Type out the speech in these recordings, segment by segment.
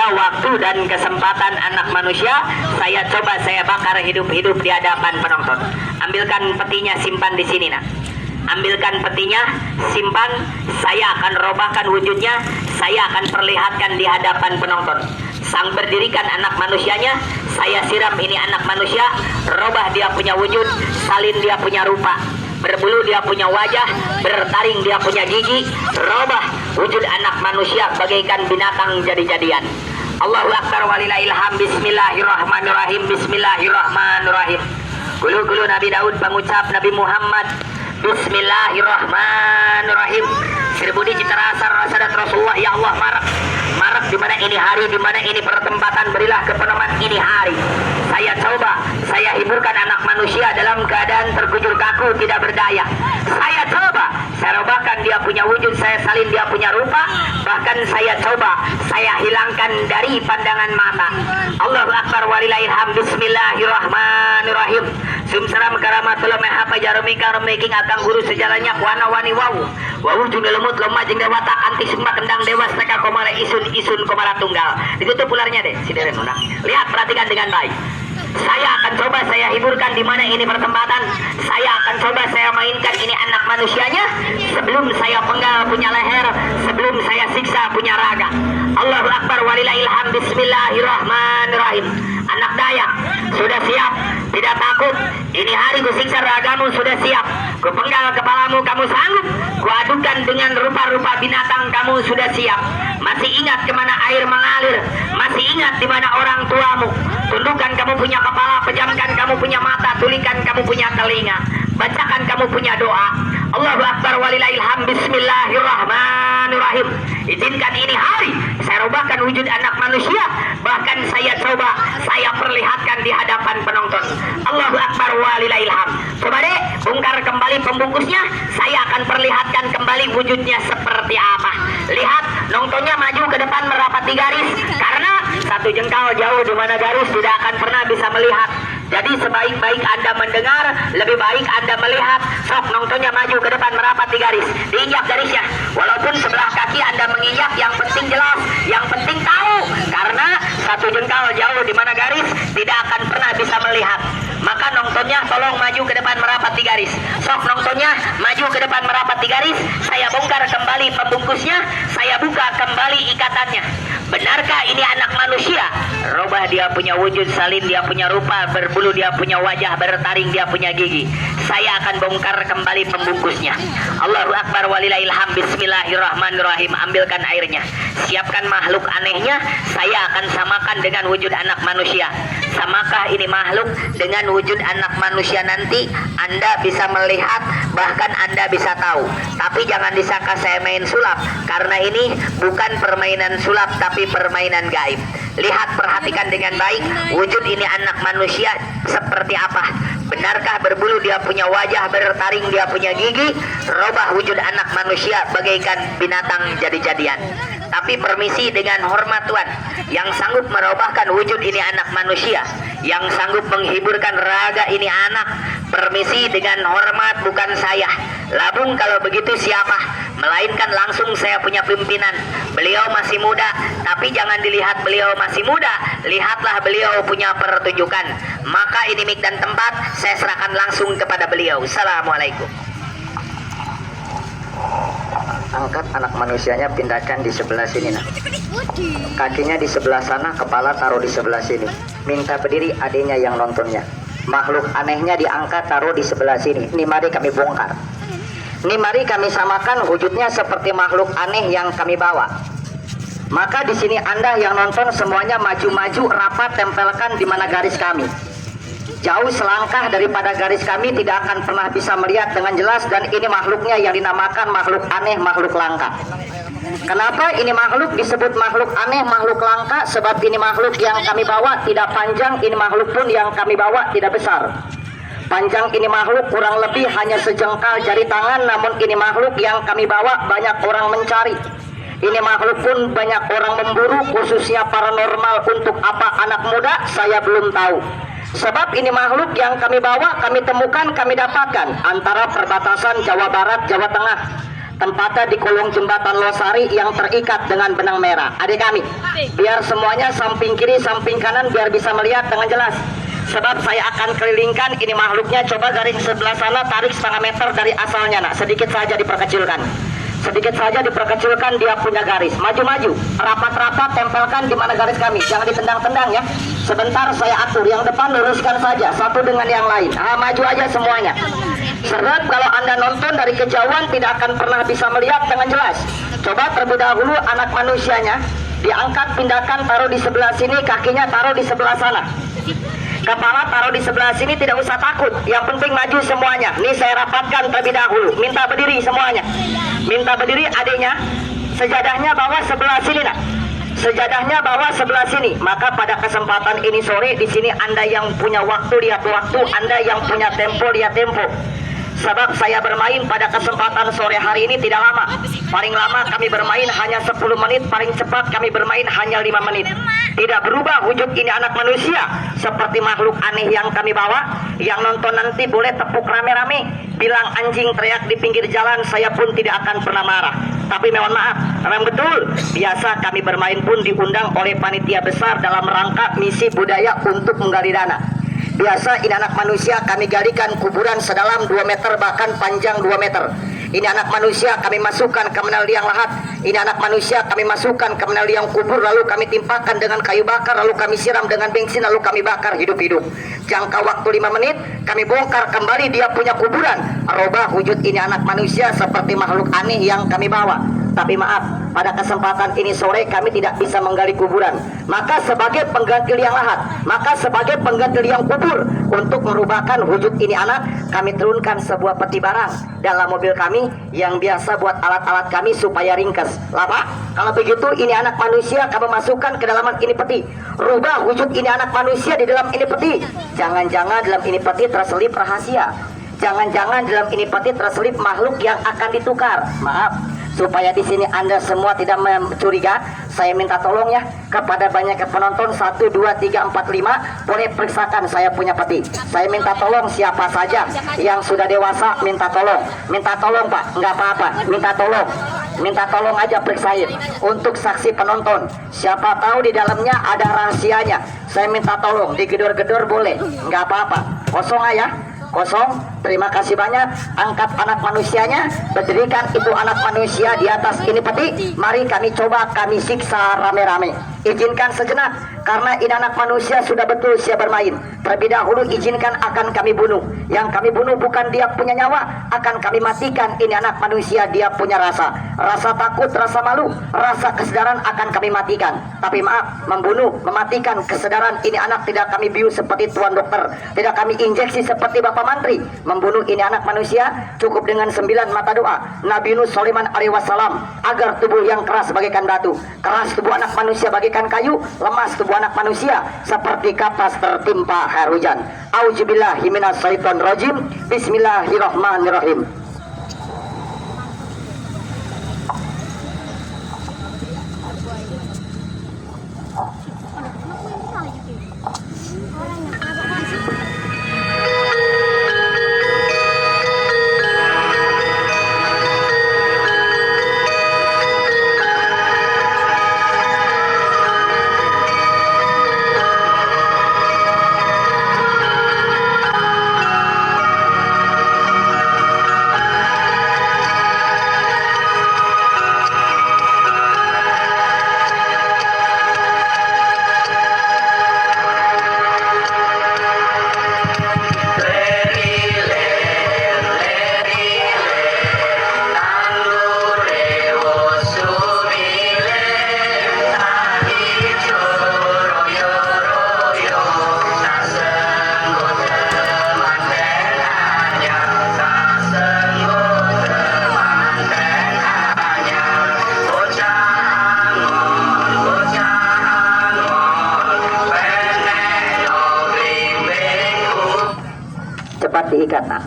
Ada waktu dan kesempatan anak manusia, saya coba saya bakar hidup-hidup di hadapan penonton. Ambilkan petinya, simpan di sini nak. Ambilkan petinya, simpan. Saya akan robahkan wujudnya, saya akan perlihatkan di hadapan penonton. Sang berdirikan anak manusianya, saya siram ini anak manusia, robah dia punya wujud, salin dia punya rupa, berbulu dia punya wajah, bertaring dia punya gigi, robah wujud anak manusia bagaikan binatang jadi-jadian. Allahu Akbar walillahilham. Bismillahirrahmanirrahim. Bismillahirrahmanirrahim. Gulu-gulu Nabi Daud, pengucap Nabi Muhammad. Bismillahirrahmanirrahim. Seribu cita rasa rasadat Rasulullah. Ya Allah, marak di mana ini hari, di mana ini pertempatan, berilah kepeneman ini hari. Saya coba saya hiburkan anak manusia dalam keadaan terkujur kaku, tidak berdaya. Saya coba saya robahkan dia punya wujud, saya salin dia punya rupa, bahkan saya coba saya hilangkan dari pandangan mata. Allahu Akbar walillahilham. Bismillahirrahmanirrahim. Sumsalam karamatullah mahapa jarumika remiking akang guru sejalannya wana wani wawu wawu jeung lemut loma jeung dewata anti summa kendang dewas teka komara isun komara tunggal. Ditutup ularnya deh si deren undang. Lihat, perhatikan dengan baik. Saya akan coba saya hiburkan di mana ini pertempatan. Saya akan coba saya mainkan ini anak manusianya sebelum saya penggal punya leher, sebelum saya siksa punya raga. Allahu Akbar walillahilham. Bismillahirrahmanirrahim. Anak Dayak sudah siap, tidak takut. Ini hari ku siksa ragamu, sudah siap. Ku penggal kepalamu, kamu sanggup. Ku adukan dengan rupa-rupa binatang, kamu sudah siap. Masih ingat kemana air mengalir? Masih ingat di mana orang tuamu? Tundukkan kamu punya kepala, pejamkan kamu punya mata, tulikan kamu punya telinga, bacakan kamu punya doa. Allahu Akbar walillahilham. Bismillahirrahmanirrahim. Izinkan ini hari saya robahkan wujud anak manusia, bahkan saya coba saya perlihatkan di hadapan penonton. Allahu Akbar walillahilham. Coba deh bongkar kembali pembungkusnya, saya akan perlihatkan kembali wujudnya seperti apa. Lihat, nontonnya maju ke depan merapati garis, karena satu jengkal jauh di mana garis tidak akan pernah bisa melihat. Jadi sebaik-baik Anda mendengar, lebih baik Anda melihat. Sok nontonnya maju ke depan merapati garis, diinjak garisnya. Walaupun sebelah kaki Anda menginjak, yang penting jelas, yang penting tahu, karena satu jengkal jauh di mana garis tidak akan pernah bisa melihat. Maka nontonnya tolong maju ke depan merapati garis. Sok nontonnya maju ke depan merapati garis, saya bongkar kembali pembungkusnya, saya buka kembali ikatannya. Benarkah ini anak manusia? Robah dia punya wujud, salin dia punya rupa, berbulu dia punya wajah, bertaring dia punya gigi. Saya akan bongkar kembali pembungkusnya. Allahu Akbar walillahilham. Bismillahirrahmanirrahim. Ambilkan airnya, siapkan makhluk anehnya, saya akan samakan dengan wujud anak manusia. Samakah ini makhluk dengan wujud anak manusia nanti? Anda bisa melihat, bahkan Anda bisa tahu. Tapi jangan disangka saya main sulap, karena ini bukan permainan sulap tapi permainan gaib. Lihat, perhatikan dengan baik wujud ini anak manusia seperti apa. Benarkah berbulu dia punya wajah, bertaring dia punya gigi? Robah wujud anak manusia bagaikan binatang jadi-jadian. Tapi permisi dengan hormat Tuan, yang sanggup merubahkan wujud ini anak manusia, yang sanggup menghiburkan raga ini anak, permisi dengan hormat, bukan saya. Labung kalau begitu siapa? Melainkan langsung saya punya pimpinan. Beliau masih muda, tapi jangan dilihat beliau masih muda, lihatlah beliau punya pertunjukan. Maka ini mik dan tempat saya serahkan langsung kepada beliau. Assalamualaikum. Angkat anak manusianya, pindahkan di sebelah sini nak. Kakinya di sebelah sana, kepala taruh di sebelah sini. Minta berdiri adiknya yang nontonnya. Makhluk anehnya diangkat, taruh di sebelah sini. Ini mari kami bongkar. Ini mari kami samakan wujudnya seperti makhluk aneh yang kami bawa. Maka di sini Anda yang nonton semuanya maju-maju rapat, tempelkan di mana garis kami. Jauh selangkah daripada garis kami, tidak akan pernah bisa melihat dengan jelas. Dan ini makhluknya yang dinamakan makhluk aneh, makhluk langka. Kenapa ini makhluk disebut makhluk aneh, makhluk langka? Sebab ini makhluk yang kami bawa tidak panjang, ini makhluk pun yang kami bawa tidak besar. Panjang ini makhluk kurang lebih hanya sejengkal jari tangan, namun ini makhluk yang kami bawa banyak orang mencari. Ini makhluk pun banyak orang memburu, khususnya paranormal. Untuk apa anak muda saya belum tahu. Sebab ini makhluk yang kami bawa, kami temukan, kami dapatkan antara perbatasan Jawa Barat, Jawa Tengah. Tempatnya di kolong jembatan Losari yang terikat dengan benang merah. Adik kami, biar semuanya samping kiri, samping kanan biar bisa melihat dengan jelas. Sebab saya akan kelilingkan ini makhluknya. Coba garis sebelah sana tarik setengah meter dari asalnya, nak. Sedikit saja diperkecilkan. Sedikit saja diperkecilkan dia punya garis. Maju-maju, rapat-rapat, tempelkan di mana garis kami. Jangan ditendang-tendang ya. Sebentar saya atur. Yang depan luruskan saja satu dengan yang lain. Maju aja semuanya. Sebab kalau Anda nonton dari kejauhan tidak akan pernah bisa melihat dengan jelas. Coba terlebih dahulu anak manusianya diangkat, pindahkan, taruh di sebelah sini, kakinya taruh di sebelah sana. Kepala taruh di sebelah sini, tidak usah takut. Yang penting maju semuanya. Nih saya rapatkan terlebih dahulu. Minta berdiri semuanya. Minta berdiri adiknya. Sejadahnya bawa sebelah sini, nak. Sejadahnya bawa sebelah sini. Maka pada kesempatan ini sore di sini Anda yang punya waktu lihat waktu, Anda yang punya tempo lihat tempo. Sebab saya bermain pada kesempatan sore hari ini tidak lama. Paling lama kami bermain hanya 10 menit, paling cepat kami bermain hanya 5 menit. Tidak berubah wujud ini anak manusia seperti makhluk aneh yang kami bawa. Yang nonton nanti boleh tepuk rame-rame, bilang anjing teriak di pinggir jalan, saya pun tidak akan pernah marah. Tapi mohon maaf, memang betul biasa kami bermain pun diundang oleh panitia besar dalam rangka misi budaya untuk menggali dana. Biasa ini anak manusia kami galikan kuburan sedalam 2 meter bahkan panjang 2 meter. Ini anak manusia kami masukkan ke menal liang lahat. Ini anak manusia kami masukkan ke menal liang kubur, lalu kami timpakan dengan kayu bakar, lalu kami siram dengan bensin, lalu kami bakar hidup-hidup. Jangka waktu 5 menit kami bongkar kembali dia punya kuburan. Rubah wujud ini anak manusia seperti makhluk aneh yang kami bawa. Tapi maaf, pada kesempatan ini sore kami tidak bisa menggali kuburan. Maka sebagai pengganti liang lahat, maka sebagai pengganti liang kubur, untuk merubahkan wujud ini anak, kami turunkan sebuah peti barang dalam mobil kami yang biasa buat alat-alat kami supaya ringkas. Lama, kalau begitu ini anak manusia kami masukkan ke dalam ini peti. Rubah wujud ini anak manusia di dalam ini peti. Jangan-jangan dalam ini peti terselip rahasia. Jangan-jangan dalam ini peti terselip makhluk yang akan ditukar. Maaf, supaya di sini Anda semua tidak mencuriga, saya minta tolong ya kepada banyak penonton 1, 2, 3, 4, 5 boleh periksakan saya punya peti. Saya minta tolong siapa saja yang sudah dewasa minta tolong Pak, nggak apa-apa, minta tolong aja periksain. Untuk saksi penonton, siapa tahu di dalamnya ada rahasianya, saya minta tolong digedor-gedor boleh, nggak apa-apa. Kosong aja, kosong. Terima kasih banyak. Angkat anak manusianya, berdirikan itu anak manusia di atas ini peti. Mari kami coba kami siksa rame-rame. Izinkan sejenak, karena ini anak manusia sudah betul siap bermain. Terlebih dahulu izinkan akan kami bunuh. Yang kami bunuh bukan dia punya nyawa, akan kami matikan ini anak manusia dia punya rasa. Rasa takut, rasa malu, rasa kesadaran akan kami matikan. Tapi maaf, membunuh, mematikan kesadaran ini anak tidak kami bius seperti tuan dokter, tidak kami injeksi seperti Bapak Mantri. Membunuh ini anak manusia cukup dengan 9 mata doa Nabi Nuh Sulaiman alaihi wassalam, agar tubuh yang keras bagaikan batu, keras tubuh anak manusia bagaikan kayu, lemas tubuh anak manusia seperti kapas tertimpa air hujan. Auzubillahi minasyaitonir rajim. Bismillahirrahmanirrahim. Cepat diikat. Nah,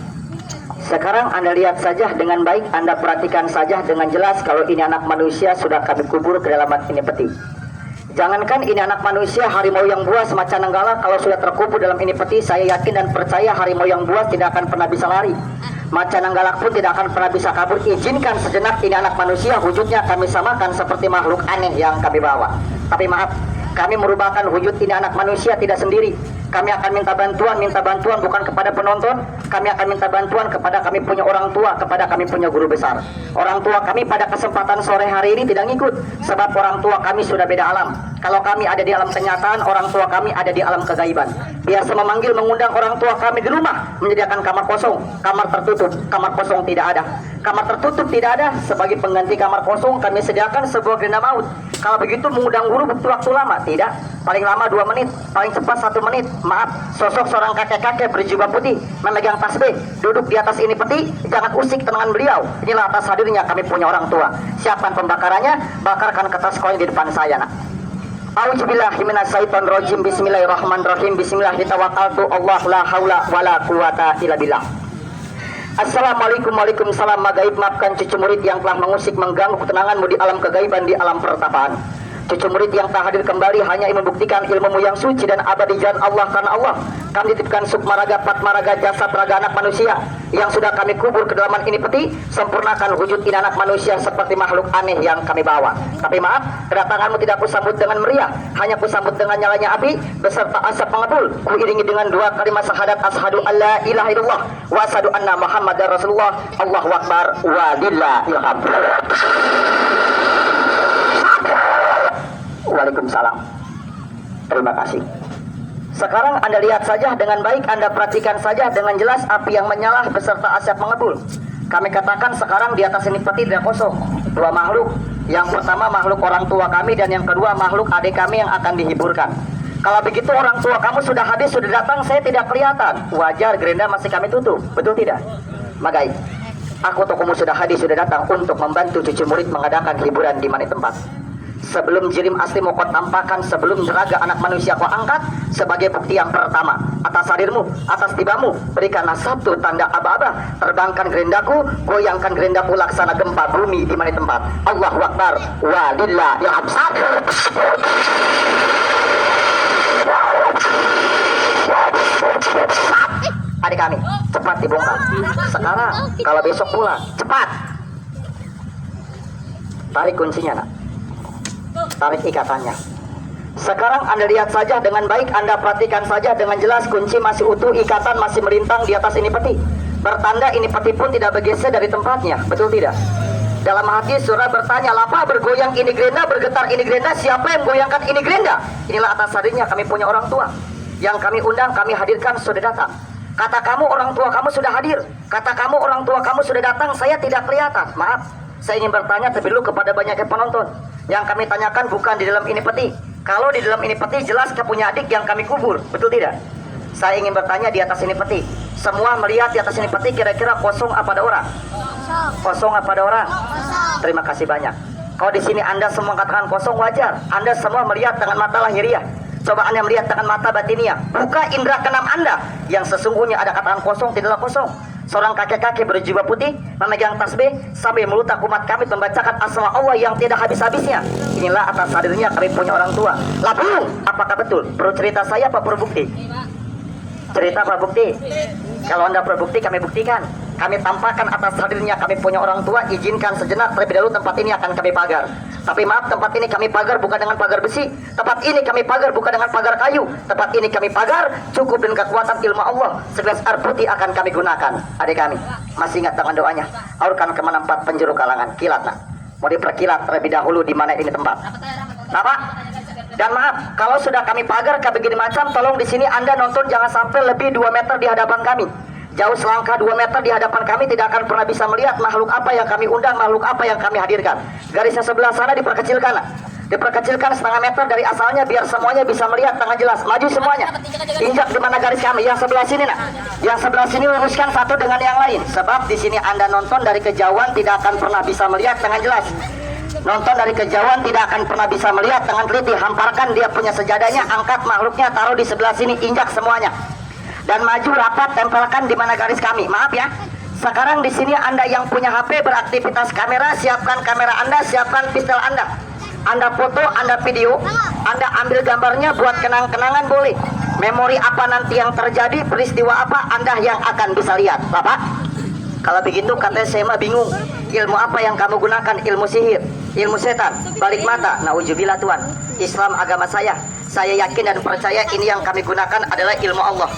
sekarang Anda lihat saja dengan baik, Anda perhatikan saja dengan jelas kalau ini anak manusia sudah kami kubur ke dalam ini peti. Jangankan ini anak manusia, harimau yang buas macan nenggala kalau sudah terkubur dalam ini peti, saya yakin dan percaya harimau yang buas tidak akan pernah bisa lari. Macan yang galak pun tidak akan pernah bisa kabur. Izinkan sejenak, ini anak manusia, wujudnya kami samakan seperti makhluk aneh yang kami bawa. Tapi maaf, kami merubahkan wujud ini anak manusia tidak sendiri. Kami akan minta bantuan bukan kepada penonton. Kami akan minta bantuan kepada kami punya orang tua, kepada kami punya guru besar. Orang tua kami pada kesempatan sore hari ini tidak ngikut, sebab orang tua kami sudah beda alam. Kalau kami ada di alam kenyataan, orang tua kami ada di alam kegaiban. Biasa memanggil mengundang orang tua kami di rumah, menyediakan kamar kosong, kamar tertutup, kamar kosong tidak ada. Kamar tertutup tidak ada, sebagai pengganti kamar kosong kami sediakan sebuah gerinda maut. Kalau begitu mengundang guru butuh waktu lama? Tidak, paling lama 2 menit, paling cepat 1 menit. Maaf, sosok seorang kakek-kakek berjubah putih, memegang tasbih, duduk di atas ini peti, jangan usik tenangan beliau. Inilah atas hadirnya kami punya orang tua. Siapkan pembakarannya, bakarkan kertas koin di depan saya, nak. A'udzubillahi minasyaitonirrajim. Bismillahirrahmanirrahim. Bismillahirrahmanirrahim. Allah la haula wala quwata illa billah. Assalamualaikum, waalaikumsalam. Magaib, maafkan cucu murid yang telah mengusik, mengganggu ketenanganmu di alam kegaiban, di alam pertapaan. Cucu murid yang tak hadir kembali hanya ingin membuktikan ilmumu yang suci dan abadi jalan Allah karena Allah. Kami titipkan sukma raga, patma raga, jasad raga anak manusia yang sudah kami kubur ke dalam ini peti. Sempurnakan wujud ini anak manusia seperti makhluk aneh yang kami bawa. Tapi maaf, kedatanganmu tidak kusambut dengan meriah, hanya kusambut dengan nyalanya api beserta asap pengepul. Kuiringi dengan 2 kalimat syahadat, asyhadu alla ilaha illallah wa asyhadu anna muhammadar rasulullah. Allahu akbar wa lillahil hamd. Waalaikumsalam. Terima kasih. Sekarang Anda lihat saja dengan baik, Anda perhatikan saja dengan jelas api yang menyala beserta asap mengepul. Kami katakan sekarang di atas ini peti tidak kosong. 2 makhluk. Yang pertama makhluk orang tua kami, dan yang kedua makhluk adik kami yang akan dihiburkan. Kalau begitu orang tua kamu sudah hadir, sudah datang, saya tidak kelihatan. Wajar, gerinda masih kami tutup, betul tidak? Magaib, aku tokomu sudah hadir, sudah datang untuk membantu cucu murid mengadakan hiburan di mana tempat. Sebelum jirim asli mau kau tampakkan, sebelum raga anak manusia kau angkat, sebagai bukti yang pertama, atas hadirmu, atas tibamu, berikanlah satu tanda aba-aba. Terbangkan gerindaku, goyangkan gerindaku laksana gempa bumi di mana tempat. Allahu akbar wa lillahil hamd. Adik kami, cepat dibongkar. Sekarang, kalau besok pulang, cepat. Tarik kuncinya, nak. Tarik ikatannya. Sekarang Anda lihat saja dengan baik, Anda perhatikan saja dengan jelas, kunci masih utuh, ikatan masih melintang di atas ini peti. Bertanda ini peti pun tidak bergeser dari tempatnya, betul tidak? Dalam hati surah bertanya, lapa bergoyang ini gerinda, bergetar ini gerinda, siapa yang goyangkan ini gerinda? Inilah atas hadirnya kami punya orang tua. Yang kami undang, kami hadirkan sudah datang. Kata kamu orang tua kamu sudah hadir, kata kamu orang tua kamu sudah datang, saya tidak kelihatan. Maaf, saya ingin bertanya terlebih dulu kepada banyaknya penonton. Yang kami tanyakan bukan di dalam ini peti. Kalau di dalam ini peti jelas kita punya adik yang kami kubur, betul tidak? Saya ingin bertanya di atas ini peti. Semua melihat di atas ini peti kira-kira kosong apa ada orang? Kosong apa ada orang? Terima kasih banyak. Kalau di sini Anda semua katakan kosong, wajar. Anda semua melihat dengan mata lahiriah. Coba Anda melihat dengan mata batiniah. Buka indera keenam Anda. Yang sesungguhnya ada katakan kosong, tidaklah kosong. Seorang kakek-kakek berjubah putih memegang tasbih sambil melutak umat kami membacakan asma Allah yang tidak habis-habisnya. Inilah atas hadirnya kami punya orang tua. Labung, apakah betul? Perlu cerita saya apa perlu bukti? Cerita apa bukti? Kalau Anda perlu bukti, kami buktikan. Kami tampakkan atas hadirnya kami punya orang tua. Izinkan sejenak terlebih dahulu tempat ini akan kami pagar. Tapi maaf, tempat ini kami pagar bukan dengan pagar besi. Tempat ini kami pagar bukan dengan pagar kayu. Tempat ini kami pagar cukup dengan kekuatan ilmu Allah. Segelas air putih akan kami gunakan. Adik kami, masih ingat dengan doanya? Aurkan kemana 4 penjuru kalangan. Kilat, nak. Mau diperkilat terlebih dahulu di mana ini tempat. Apa? Dan maaf, kalau sudah kami pagar kayak begini macam, tolong di sini Anda nonton jangan sampai lebih 2 meter di hadapan kami. Jauh selangkah 2 meter di hadapan kami tidak akan pernah bisa melihat makhluk apa yang kami undang, makhluk apa yang kami hadirkan. Garisnya sebelah sana diperkecilkan, diperkecilkan setengah meter dari asalnya biar semuanya bisa melihat dengan jelas. Maju semuanya, injak di mana garis kami. Yang sebelah sini, nak. Yang sebelah sini luruskan satu dengan yang lain. Sebab di sini Anda nonton dari kejauhan tidak akan pernah bisa melihat dengan jelas. Nonton dari kejauhan tidak akan pernah bisa melihat dengan teliti. Hamparkan dia punya sejadahnya, angkat makhluknya, taruh di sebelah sini, injak semuanya. Dan maju rapat, tempelkan di mana garis kami. Maaf ya. Sekarang di sini Anda yang punya HP beraktivitas kamera, siapkan kamera Anda, siapkan pistol Anda. Anda foto, Anda video, Anda ambil gambarnya buat kenang-kenangan boleh. Memori apa nanti yang terjadi, peristiwa apa Anda yang akan bisa lihat, Bapak. Kalau begitu katanya saya mah bingung. Ilmu apa yang kamu gunakan? Ilmu sihir, ilmu setan, balik mata. Nauzubillah Tuhan. Islam agama saya yakin dan percaya ini yang kami gunakan adalah ilmu Allah.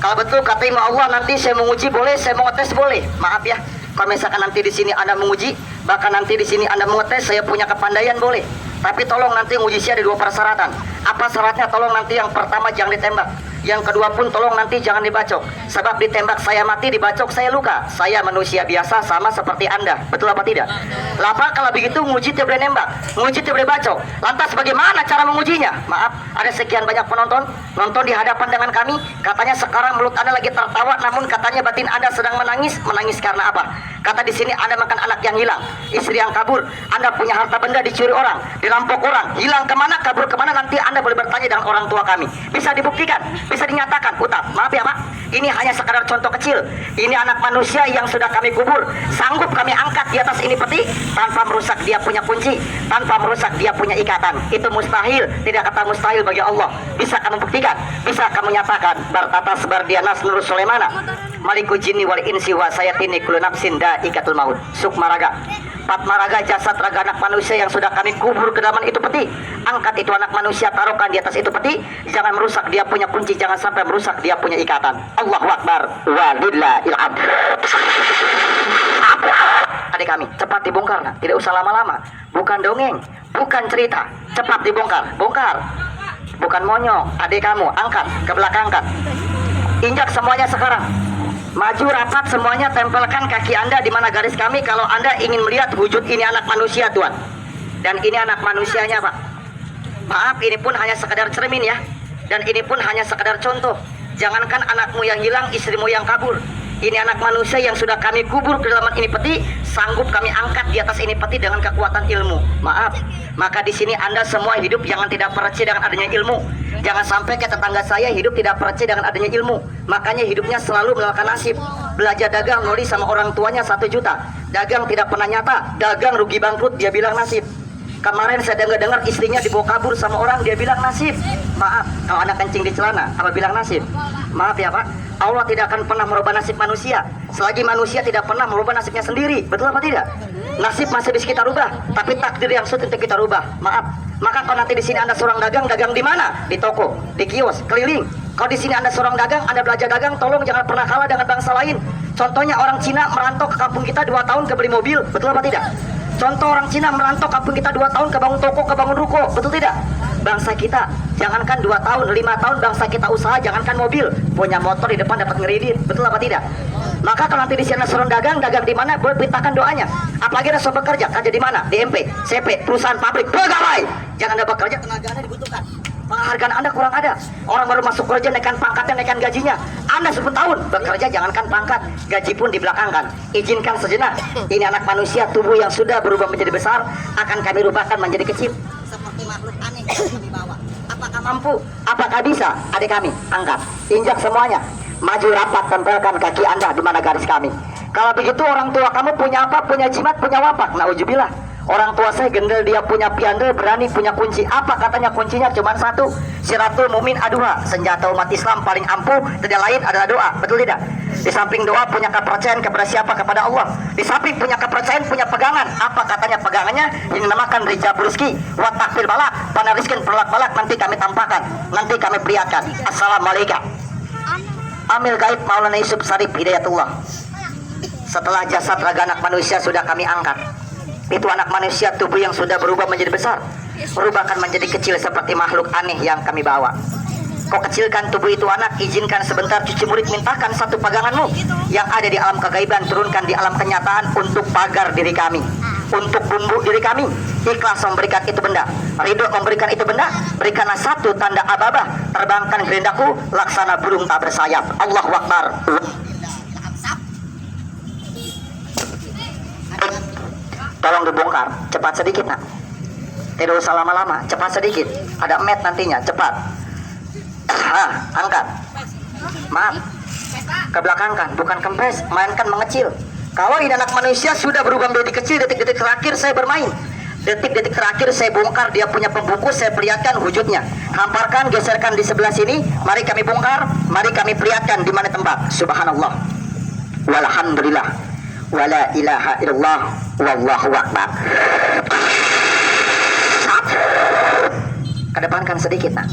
Kalau betul kata ilmu Allah, nanti saya menguji boleh, saya mau ngetes boleh. Maaf ya, kalau misalkan nanti di sini Anda menguji, bahkan nanti di sini Anda mengetes, saya punya kepandaian boleh. Tapi tolong nanti uji saya ada 2 persyaratan. Apa syaratnya? Tolong nanti yang pertama jangan ditembak. Yang kedua pun tolong nanti jangan dibacok. Sebab ditembak saya mati, dibacok saya luka. Saya manusia biasa sama seperti Anda. Betul apa tidak? Lapa kalau begitu nguji tidak boleh nembak, nguji tidak boleh bacok. Lantas bagaimana cara mengujinya? Maaf, ada sekian banyak penonton nonton di hadapan dengan kami. Katanya sekarang mulut Anda lagi tertawa, namun katanya batin Anda sedang menangis. Menangis karena apa? Kata di sini Anda makan anak yang hilang, istri yang kabur, Anda punya harta benda dicuri orang, dirampok orang, hilang kemana, kabur kemana, nanti Anda boleh bertanya dengan orang tua kami. Bisa dibuktikan, bisa dinyatakan. Utap, maaf ya Pak, ini hanya sekadar contoh kecil. Ini anak manusia yang sudah kami kubur, sanggup kami angkat di atas ini peti tanpa merusak dia punya kunci, tanpa merusak dia punya ikatan. Itu mustahil, tidak kata mustahil bagi Allah. Bisa kamu buktikan, bisa kamu nyatakan. Bartata sebardianas Nur Sulaimana Malikul jinni wal insi wa sayatini kullu nafsin daikatul maut. Sukmaraga, Patmaraga, jasad raga anak manusia yang sudah kami kubur ke dalam itu peti. Angkat itu anak manusia, taruhkan di atas itu peti. Jangan merusak dia punya kunci, jangan sampai merusak dia punya ikatan. Allahu Akbar. Walillahil hamd. Adik kami, cepat dibongkar, nah. Tidak usah lama-lama. Bukan dongeng, bukan cerita. Cepat dibongkar, bongkar. Bukan monyong. Adik kamu, angkat ke belakang, angkat. Injak semuanya sekarang. Maju rapat semuanya, tempelkan kaki Anda di mana garis kami kalau Anda ingin melihat wujud ini anak manusia Tuhan. Dan ini anak manusianya Pak. Maaf, ini pun hanya sekedar cermin ya. Dan ini pun hanya sekedar contoh. Jangankan anakmu yang hilang, istrimu yang kabur. Ini anak manusia yang sudah kami kubur ke dalam ini peti, sanggup kami angkat di atas ini peti dengan kekuatan ilmu. Maaf, maka di sini Anda semua hidup jangan tidak percaya dengan adanya ilmu. Jangan sampai ke tetangga saya hidup tidak percaya dengan adanya ilmu. Makanya hidupnya selalu melakukan nasib. Belajar dagang, noli sama orang tuanya 1 juta. Dagang tidak pernah nyata, dagang rugi bangkrut, dia bilang nasib. Kemarin saya dengar istrinya dibawa kabur sama orang, dia bilang nasib. Maaf, kalau anak kencing di celana, apa bilang nasib? Maaf ya Pak, Allah tidak akan pernah merubah nasib manusia selagi manusia tidak pernah merubah nasibnya sendiri. Betul apa tidak? Nasib masih bisa kita rubah, tapi takdir yang sulit untuk kita rubah. Maaf, maka kalau nanti di sini Anda seorang dagang, dagang di mana? Di toko, di kios, keliling. Kalau di sini Anda seorang dagang, Anda belajar dagang, tolong jangan pernah kalah dengan bangsa lain. Contohnya orang Cina merantau ke kampung kita 2 tahun ke beli mobil, betul apa tidak? Contoh orang Cina merantau kampung kita 2 tahun ke bangun toko, ke bangun ruko, betul tidak? Bangsa kita, jangankan 2 tahun, 5 tahun bangsa kita usaha, jangankan mobil, punya motor di depan dapat ngeridit, betul apa tidak? Maka kalau nanti di sana seorang dagang, dagang di mana, boleh perintahkan doanya. Apalagi ada seorang bekerja, kerja di mana? Di MP, CP, perusahaan pabrik, pegawai. Jangan ada bekerja, tenaga Anda dibutuhkan. Penghargaan Anda kurang ada. Orang baru masuk kerja, naikkan pangkatnya, naikkan gajinya. Anda 10 tahun bekerja, jangankan pangkat, gaji pun dibelakangkan. Izinkan sejenak. Ini anak manusia, tubuh yang sudah berubah menjadi besar, akan kami rubahkan menjadi kecil. Seperti makhluk aneh yang kami bawa. Apakah mampu? Apakah bisa? Adik kami, angkat. Injak semuanya. Maju rapat, tempelkan kaki Anda di mana garis kami. Kalau begitu orang tua kamu punya apa? Punya jimat, punya wapak. Nauzubillah. Orang tua saya gendel, dia punya piandel, berani, punya kunci. Apa katanya kuncinya? Cuma 1. Siratul mumin aduha. Senjata umat Islam paling ampuh, tidak lain adalah doa. Betul tidak? Di samping doa punya kepercayaan kepada siapa? Kepada Allah. Di samping punya kepercayaan, punya pegangan. Apa katanya pegangannya? Ini dinamakan rijabul rizki wa takfil balak. Panah rizkin perlak balak, nanti kami tampakkan, nanti kami perlihatkan. Assalamualaikum. Amil gaib Maulana Yusuf Sarif Hidayatullah. Setelah jasad raga anak manusia sudah kami angkat, itu anak manusia tubuh yang sudah berubah menjadi besar, berubahkan menjadi kecil seperti makhluk aneh yang kami bawa. Kau kecilkan tubuh itu anak, izinkan sebentar cuci murid, mintakan 1 peganganmu yang ada di alam kegaiban, turunkan di alam kenyataan untuk pagar diri kami, untuk bumbu diri kami. Ikhlas memberikan itu benda, ridho memberikan itu benda. Berikanlah 1 tanda ababah, terbangkan gerindaku laksana burung tak bersayap. Allahu Akbar. Tolong dibongkar, cepat sedikit nak. Tidak usah lama-lama, cepat sedikit. Ada mat nantinya, cepat. Angkat. Maaf, ke belakang kan, bukan kempes, mainkan mengecil. Kalau ini anak manusia sudah berubah menjadi kecil, detik-detik terakhir saya bermain. Detik-detik terakhir saya bongkar, dia punya pembungkus, saya perlihatkan wujudnya. Hamparkan, geserkan di sebelah sini. Mari kami bongkar, mari kami perlihatkan di mana tempat. Subhanallah, walhamdulillah, wala ilaha illallah wallahu akbar. Kedepankan sedikit nak.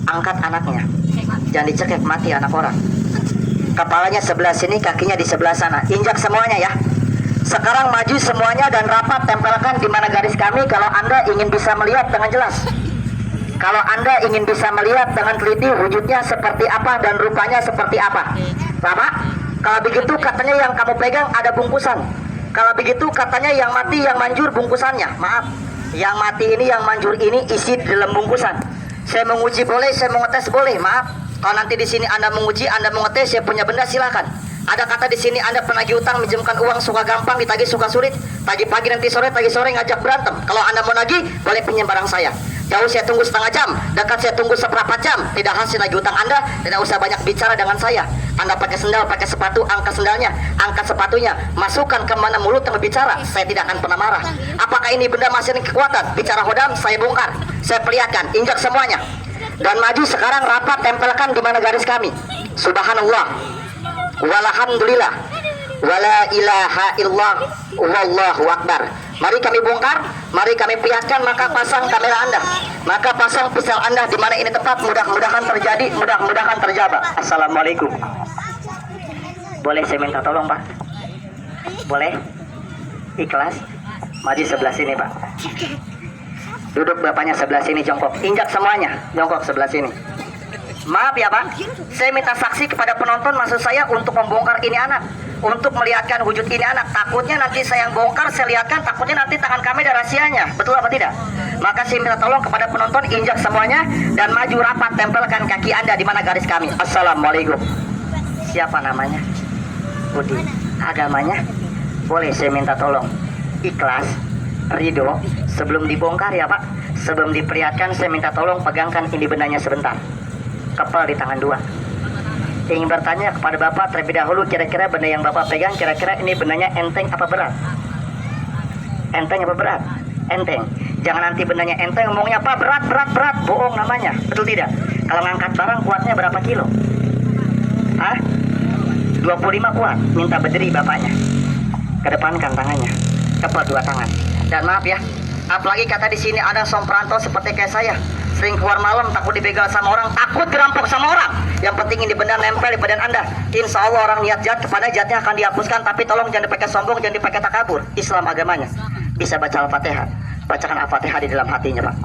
Angkat anaknya. Jangan dicekek, mati anak orang. Kepalanya sebelah sini, kakinya di sebelah sana. Injak semuanya ya. Sekarang maju semuanya dan rapat tempelkan di mana garis kami kalau Anda ingin bisa melihat dengan jelas. Kalau Anda ingin bisa melihat dengan teliti wujudnya seperti apa dan rupanya seperti apa. Bapak, kalau begitu katanya yang kamu pegang ada bungkusan. Kalau begitu katanya yang mati yang manjur bungkusannya. Maaf, yang mati ini yang manjur ini isi di dalam bungkusan. Saya menguji boleh, saya mengetes boleh. Maaf, kalau nanti di sini Anda menguji, Anda mengetes, saya punya benda silakan. Ada kata di sini Anda penagih utang minjamkan uang suka gampang, ditagih suka sulit. Pagi-pagi nanti sore, pagi sore ngajak berantem. Kalau Anda mau nagih, boleh pinjam barang saya. Jauh saya tunggu setengah jam, dekat saya tunggu seperempat jam. Tidak hasil nagih utang Anda, tidak usah banyak bicara dengan saya. Anda pakai sendal, pakai sepatu, angkat sendalnya, angkat sepatunya, masukkan ke mana mulut yang berbicara. Saya tidak akan pernah marah. Apakah ini benda masih ada kekuatan? Bicara hodam, saya bongkar, saya perlihatkan, injak semuanya. Dan maju sekarang rapat tempelkan di mana garis kami. Subhanallah. Walhamdulillah, wala ilaha illallah, wallahu akbar. Mari kami bongkar, mari kami perlihatkan, maka pasang kamera Anda, maka pasang pisau Anda di mana ini tepat. Mudah-mudahan terjadi, mudah-mudahan terjabak. Assalamualaikum. Boleh saya minta tolong Pak? Boleh? Ikhlas? Maju sebelah sini Pak. Duduk bapaknya sebelah sini, jongkok. Injak semuanya, jongkok sebelah sini. Maaf ya Pak, saya minta saksi kepada penonton, maksud saya untuk membongkar ini anak, untuk melihatkan wujud ini anak. Takutnya nanti saya yang bongkar, saya lihatkan, takutnya nanti tangan kami ada rahasianya. Betul apa tidak? Maka saya minta tolong kepada penonton, injak semuanya dan maju rapat tempelkan kaki Anda di mana garis kami. Assalamualaikum. Siapa namanya? Budi. Agamanya? Boleh saya minta tolong ikhlas, ridho. Sebelum dibongkar ya Pak, sebelum diperlihatkan, saya minta tolong pegangkan ini bendanya sebentar. Kepal di tangan dua. Ingin bertanya kepada Bapak terlebih dahulu, kira-kira benda yang Bapak pegang, kira-kira ini bendanya enteng apa berat? Enteng apa berat? Enteng. Jangan nanti bendanya enteng ngomongnya apa berat, bohong namanya. Betul tidak? Kalau ngangkat barang kuatnya berapa kilo? Hah? 25 kuat. Minta berdiri bapaknya. Kedepankan tangannya. Kepal dua tangan. Dan maaf ya, apalagi kata di sini ada somprantau seperti kayak saya. Sering keluar malam, takut dibegal sama orang, takut dirampok sama orang. Yang penting ini benda nempel di badan Anda. Insya Allah orang niat jahat kepada jahatnya akan dihapuskan. Tapi tolong jangan dipakai sombong, jangan dipakai takabur. Islam agamanya. Bisa baca Al-Fatihah. Bacakan Al-Fatihah di dalam hatinya Pak.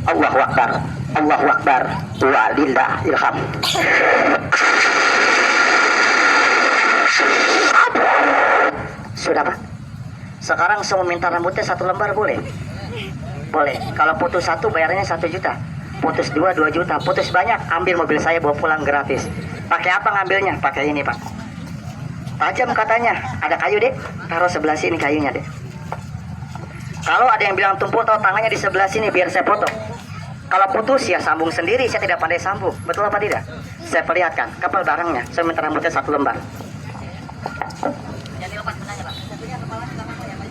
Allahu Akbar, Allahu Akbar, walillah ilham. Sudah Pak. Sekarang saya minta rambutnya 1 lembar boleh? Boleh. Kalau putus 1 bayarnya 1 juta. Putus 2 juta. Putus banyak ambil mobil saya bawa pulang gratis. Pakai apa ngambilnya? Pakai ini Pak. Tajam katanya. Ada kayu deh. Taruh sebelah sini kayunya deh. Kalau ada yang bilang tumpuk, taruh tangannya di sebelah sini biar saya foto. Kalau putus ya sambung sendiri. Saya tidak pandai sambung. Betul apa tidak? Saya perlihatkan. Kapal barangnya. Saya minta rambutnya 1 lembar. Jangan dilepas benangnya Pak. Satunya kepala juga mau ya Pak.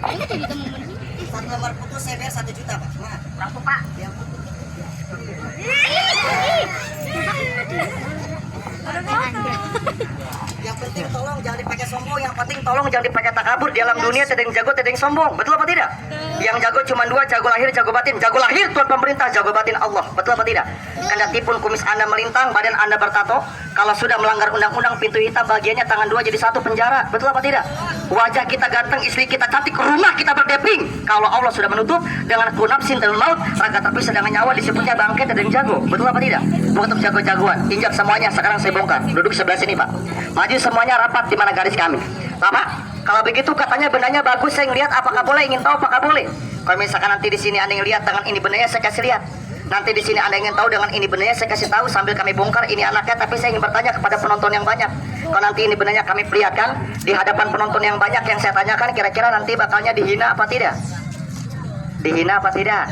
Ini jadi temen. 1 lembar putus saya bayar 1 juta Pak. Maaf. Berapa Pak? Yang putus. Yang penting tolong jangan dipakai sombong, yang penting tolong jangan dipakai takabur. Di dalam dunia tidak yang jago, tidak yang sombong. Betul apa tidak? Yang jago cuma 2, jago lahir, jago batin. Jago lahir Tuhan pemerintah, jago batin Allah. Betul apa tidak? Kandatipun kumis Anda melintang, badan Anda bertato. Kalau sudah melanggar undang-undang, pintu hitam bagiannya tangan 2 jadi 1 penjara. Betul apa tidak? Wajah kita ganteng, istri kita cantik, rumah kita berdeping. Kalau Allah sudah menutup dengan kunafsin dan maut, raga terpisah dengan nyawa, disebutnya bangkai dan jago. Betul apa tidak? Bukan untuk jago-jagoan. Injak semuanya, sekarang saya bongkar. Duduk sebelah sini Pak. Maju semuanya rapat di mana garis kami. Bapak, kalau begitu katanya bendanya bagus, saya ngelihat, apakah boleh? Ingin tahu apakah boleh? Kalau misalkan nanti di sini Anda yang lihat dengan ini bendanya, saya kasih lihat. Nanti di sini Anda ingin tahu dengan ini bendanya, saya kasih tahu sambil kami bongkar ini anaknya. Tapi saya ingin bertanya kepada penonton yang banyak. Kalau nanti ini bendanya kami perlihatkan di hadapan penonton yang banyak, yang saya tanyakan kira-kira nanti bakalnya dihina apa tidak? Dihina apa tidak?